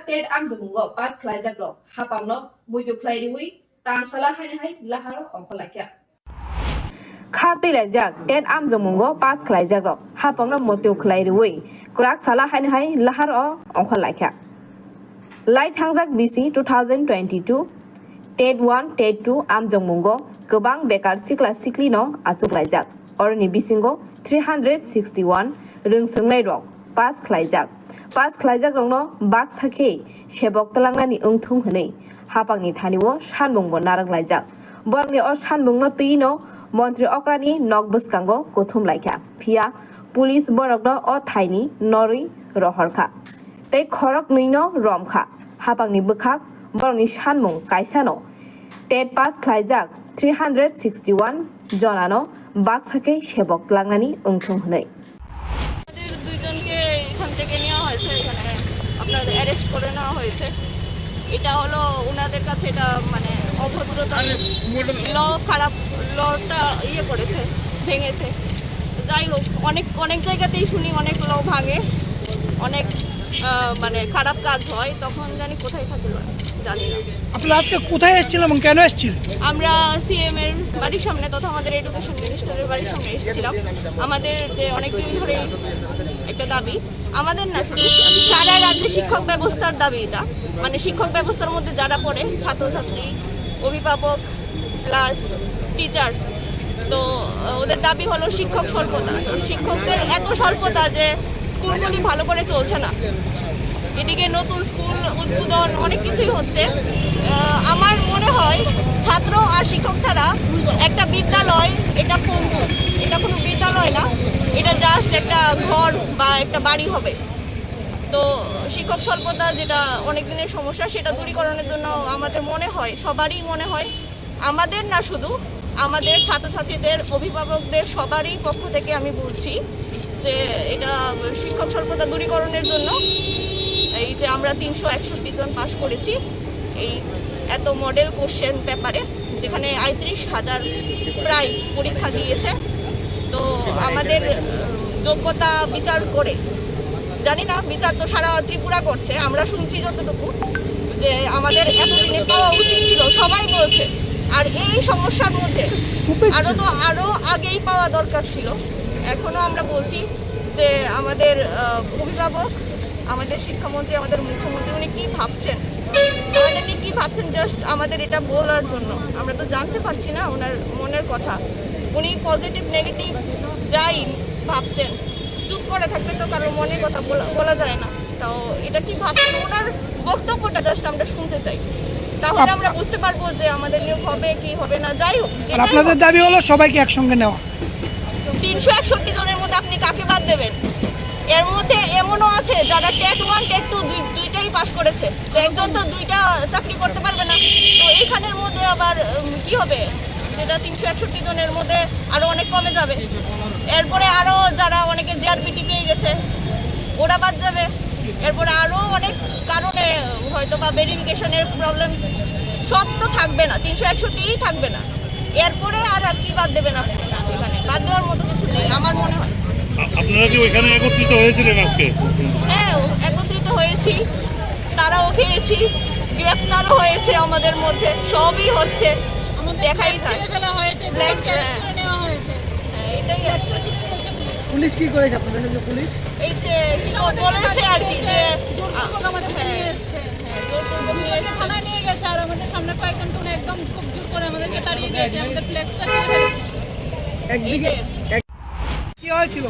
TET आमजमुंगो पास खलायजाग्रो हापांनो मुइदु खलायरिwi तांसाला हायनाहाय लाहारो अंखलायख्या खाते लायजाक TET आमजमुंगो पास खलायजाग्रो हापांनो मुइदु खलायरिwi क्राक साला हायनाहाय लाहारो अंखलायख्या लाइ थांजाक बिसि 2022 टेट 1 टेट 2 आमजमुंगो गोबां बेकार सिख्ला सिख्लिनो आसुखलायजाक अरनि बिसिंगो 361 रोंसोंनाय रक पास खलायजाक पास खलायजाक रंनो बाक्साखे सेबक तलांनानि ओंथुं हनै हापांनि थानिवो सानबुंबो नारंलायजाक बरनि अ सानबुंनो तैनो मन्त्रि अक्रानि नक बसकांगो गथुम लायखा फिया पुलिस बरकनो अ थाइनि नरै रहरखा तै खरक नैनो रमखा हापांनि बखाक बरनि सानबुं कायसानो टेट पास खलायजाक 361 जनानो बाक्साखे सेबक तलांनानि ओंथुं हनै এখান থেকে নেওয়া হয়েছে এখানে আপনাদের অ্যারেস্ট করে নেওয়া হয়েছে এটা হলো ওনাদের কাছে এটা মানে অভদ্রতা ল খারাপ লটা করেছে ভেঙেছে যাই হোক অনেক জায়গাতেই শুনি অনেক ল ভাঙে অনেক মানে খারাপ কাজ হয় তখন জানি কোথায় থাকে জানি না আপনারা আজকে কোথায় এসেছিলেন এবং কেন এসেছিলেন? আমরা সিএম এর বাড়ির সামনে তথা আমাদের এডুকেশন মিনিস্টারের বাড়ির সামনে এসেছিলাম আমাদের যে অনেকদিন ধরে একটা দাবি আমাদের না শুধু সারা রাজ্যে শিক্ষক ব্যবস্থার দাবি এটা মানে শিক্ষক ব্যবস্থার মধ্যে যারা পড়ে ছাত্রছাত্রী অভিভাবক প্লাস টিচার তো ওদের দাবি হলো শিক্ষক স্বল্পতা তো শিক্ষকদের এত স্বল্পতা যে স্কুলগুলি ভালো করে চলছে না এদিকে নতুন স্কুল উদ্বোধন অনেক কিছুই হচ্ছে আমার মনে হয় ছাত্র আর শিক্ষক ছাড়া একটা বিদ্যালয় এটা পঙ্গু এটা কোনো বিদ্যালয় না এটা জাস্ট একটা ঘর বা একটা বাড়ি হবে তো শিক্ষক স্বল্পতা যেটা অনেক দিনের সমস্যা সেটা দূরীকরণের জন্য আমাদের মনে হয় সবারই মনে হয় আমাদের না শুধু আমাদের ছাত্রছাত্রীদের অভিভাবকদের সবারই পক্ষ থেকে আমি বলছি যে এটা শিক্ষক স্বল্পতা দূরীকরণের জন্য এই যে আমরা 361 জন পাশ করেছি এই এত মডেল কোশ্চেন পেপারে যেখানে ৩৫,০০০ প্রায় পরীক্ষা দিয়েছে তো আমাদের যোগ্যতা বিচার করে জানি না বিচার তো সারা ত্রিপুরা করছে আমরা শুনছি যতটুকু যে আমাদের এতদিনে পাওয়া উচিত ছিল সবাই বলছে আর এই সমস্যার মধ্যে আরো আগেই পাওয়া দরকার ছিল এখনো আমরা বলছি যে আমাদের অভিভাবক আমাদের শিক্ষামন্ত্রী আমাদের মুখ্যমন্ত্রী উনি কি ভাবছেন উনি কি ভাবছেন জাস্ট আমাদের এটা বলার জন্য আমরা তো জানতে পারছি না ওনার মনের কথা উনি পজিটিভ নেগেটিভ যাই ভাবছেন চুপ করে থাকলে তো কারোর মনের কথা বলা যায় না তো এটা কি ভাবছেন ওনার বক্তব্যটা জাস্ট আমরা শুনতে চাই তাহলে আমরা বুঝতে পারবো যে আমাদের নিয়োগ হবে কি হবে না যাই হোক আপনাদের দাবি হলো সবাইকে একসঙ্গে নেওয়া 361 জনের মধ্যে আপনি কাকে বাদ দেবেন এর মধ্যে এমনও আছে যারা টেট 1 টেট 2 দুইটাই পাস করেছে তো একজন তো দুইটা চাকরি করতে পারবে না তো এইখানের মধ্যে আবার কি হবে যেটা 361 জনের মধ্যে আরো অনেক কমে যাবে এরপরে আরো যারা অনেকে জিআরপিটি পেয়ে গেছে ওরা বাদ যাবে এরপরে আরো অনেক কারণে হয়তো বা ভেরিফিকেশনের প্রবলেম সব তো থাকবে না 361ই থাকবে না এরপরে আর কি বাদ দেবেন আপনি এখানে বাদ দেওয়ার মতো কিছু নেই আমার মনে হয় আপনারা কি ওইখানে একত্রিত হয়েছিলেন আজকে? হ্যাঁ একত্রিত হয়েছি তারাও খেয়েছি গ্রেফতারও হয়েছে আমাদের মধ্যে সবই হচ্ছে দেখাই এটাই পুলিশ কি করেছে আপনাদের সঙ্গে পুলিশ এই যে বলেছে আর কি যে থানায় নিয়ে গেছে আর আমাদের সামনে কয়েকজনকে উনি একদম খুব জোর করে আমাদেরকে তাড়িয়ে দিয়েছে আমাদের ফ্লেক্সটা ছিঁড়ে ফেলেছে একদিকে কি হয়েছিল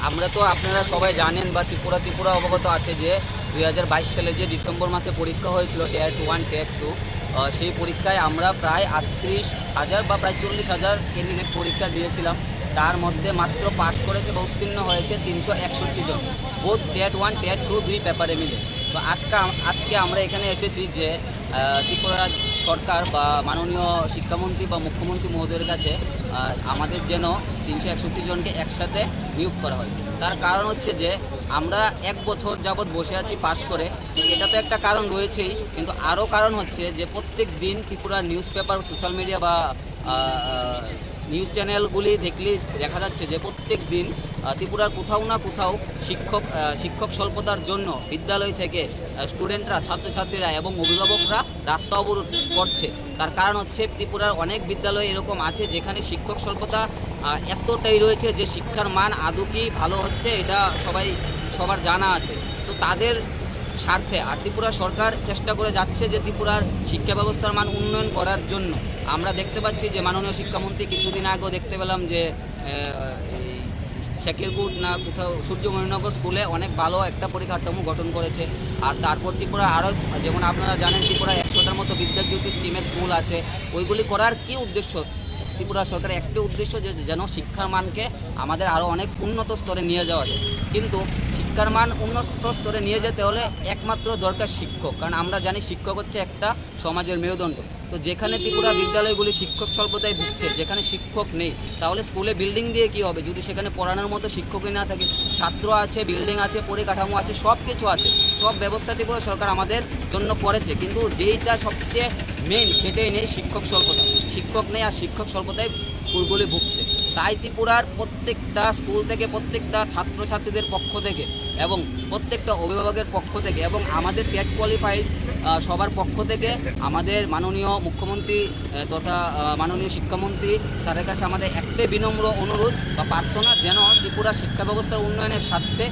আমরা তো আপনারা সবাই জানেন বা ত্রিপুরা অবগত আছে যে 2022 সালে যে ডিসেম্বর মাসে পরীক্ষা হয়েছিল টেট 1 টেট 2 সেই পরীক্ষায় আমরা প্রায় 38,000 বা প্রায় 40,000 ক্যান্ডিডেট পরীক্ষা দিয়েছিলাম তার মধ্যে মাত্র পাস করেছে বা উত্তীর্ণ হয়েছে 361 জন বোথ টেট 1 টেট 2 দুই পেপারে মিলে তো আজকে আমরা এখানে এসেছি যে ত্রিপুরা সরকার বা মাননীয় শিক্ষামন্ত্রী বা মুখ্যমন্ত্রী মহোদয়ের কাছে আমাদের যেন 361 জনকে একসাথে নিয়োগ করা হয় তার কারণ হচ্ছে যে আমরা 1 বছর যাবৎ বসে আছি পাস করে এটা তো একটা কারণ রয়েছেই কিন্তু আরও কারণ হচ্ছে যে প্রত্যেক দিন Tripura news paper social media বা নিউজ চ্যানেলগুলি দেখলেই দেখা যাচ্ছে যে প্রত্যেক দিন ত্রিপুরার কোথাও না কোথাও শিক্ষক স্বল্পতার জন্য বিদ্যালয় থেকে স্টুডেন্টরা, ছাত্রছাত্রীরা এবং অভিভাবকরা রাস্তা অবরোধ করছে। তার কারণ হচ্ছে ত্রিপুরার অনেক বিদ্যালয় এরকম আছে যেখানে শিক্ষক স্বল্পতা এতটাই রয়েছে যে শিক্ষার মান আদৌ কি ভালো হচ্ছে এটা সবার জানা আছে। তো তাদের স্বার্থে আর ত্রিপুরা সরকার চেষ্টা করে যাচ্ছে যে ত্রিপুরার শিক্ষা ব্যবস্থার মান উন্নয়ন করার জন্য। আমরা দেখতে পাচ্ছি যে মাননীয় শিক্ষামন্ত্রী কিছুদিন আগেও দেখতে পেলাম যে শেখেরকুট না কোথাও সূর্যমণিনগর স্কুলে অনেক ভালো একটা পরিকাঠামো গঠন করেছে। আর তারপর ত্রিপুরা আরও, যেমন আপনারা জানেন, ত্রিপুরা 100টার মতো বিদ্যাজ্যোতি স্কিমের স্কুল আছে। ওইগুলি করার কী উদ্দেশ্য? ত্রিপুরা সরকারের একটি উদ্দেশ্য যে যেন শিক্ষার মানকে আমাদের আরও অনেক উন্নত স্তরে নিয়ে যাওয়া যায়। কিন্তু শিক্ষার মান উন্নত স্তরে নিয়ে যেতে হলে একমাত্র দরকার শিক্ষক, কারণ আমরা জানি শিক্ষক হচ্ছে একটা সমাজের মেরুদণ্ড। তো যেখানে ত্রিপুরা বিদ্যালয়গুলি শিক্ষক স্বল্পতায় ভুগছে, যেখানে শিক্ষক নেই, তাহলে স্কুলে বিল্ডিং দিয়ে কী হবে যদি সেখানে পড়ানোর মতো শিক্ষকই না থাকে? ছাত্র আছে, বিল্ডিং আছে, পরিকাঠামো আছে, সব কিছু আছে, সব ব্যবস্থা ত্রিপুরা সরকার আমাদের জন্য করেছে, কিন্তু যেইটা সবচেয়ে মেইন সেটাই নেই, শিক্ষক স্বল্পতা। শিক্ষক নেই আর শিক্ষক স্বল্পতায় স্কুলগুলি ভুগছে। তাই ত্রিপুরার প্রত্যেকটা স্কুল থেকে, প্রত্যেকটা ছাত্রছাত্রীদের পক্ষ থেকে এবং প্রত্যেকটা অভিভাবকের পক্ষ থেকে এবং আমাদের টেট কোয়ালিফাইড সবার পক্ষ থেকে আমাদের মাননীয় মুখ্যমন্ত্রী তথা মাননীয় শিক্ষামন্ত্রী স্যারের কাছে আমাদের একটাই বিনম্র অনুরোধ বা প্রার্থনা, যেন ত্রিপুরা শিক্ষা ব্যবস্থার উন্নয়নের স্বার্থে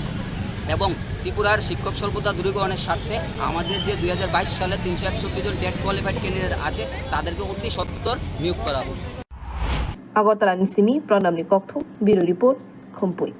এবং ত্রিপুরার শিক্ষক স্বল্পতা দূরীকরণের স্বার্থে আমাদের যে 2022 সালে 361 জন টেট কোয়ালিফাইড ক্যান্ডিডেট আছে তাদেরকে অতি সত্বর নিয়োগ করা হবে। আগরতলা নিসিমি প্রণামনি কক্ষ ব্যুরো রিপোর্ট খুমপুই।